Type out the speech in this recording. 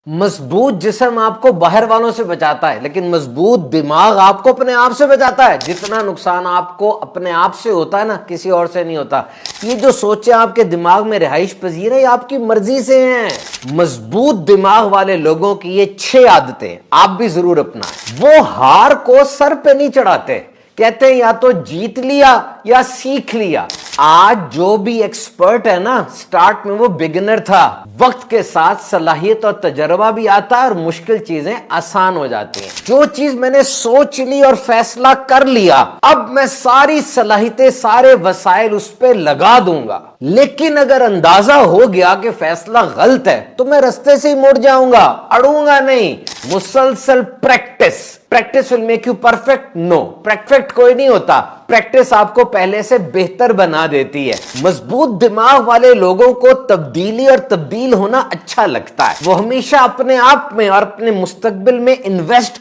مضبوط جسم آپ کو باہر والوں سے بچاتا ہے، لیکن مضبوط دماغ آپ کو اپنے آپ سے بچاتا ہے۔ جتنا نقصان آپ کو اپنے آپ سے ہوتا ہے نا، کسی اور سے نہیں ہوتا۔ یہ جو سوچیں آپ کے دماغ میں رہائش پذیر ہے، یہ آپ کی مرضی سے ہیں۔ مضبوط دماغ والے لوگوں کی یہ 6 عادتیں آپ بھی ضرور اپنائیں۔ وہ ہار کو سر پہ نہیں چڑھاتے، کہتے ہیں یا تو جیت لیا یا سیکھ لیا۔ آج جو بھی ایکسپرٹ ہے نا، سٹارٹ میں وہ بگنر تھا، وقت کے ساتھ صلاحیت اور تجربہ بھی آتا ہے اور مشکل چیزیں آسان ہو جاتی ہیں۔ جو چیز میں نے سوچ لی اور فیصلہ کر لیا، اب میں ساری صلاحیتیں، سارے وسائل اس پہ لگا دوں گا۔ لیکن اگر اندازہ ہو گیا کہ فیصلہ غلط ہے تو میں رستے سے ہی مڑ جاؤں گا، اڑوں گا نہیں۔ مسلسل practice will make you perfect؟ No، perfect کوئی نہیں ہوتا۔ پریکٹس آپ کو پہلے سے بہتر بنا دیتی ہے۔ مضبوط دماغ والے لوگوں کو تبدیلی اور تبدیل ہونا اچھا لگتا ہے۔ وہ ہمیشہ اپنے آپ میں اور اپنے مستقبل میں انویسٹ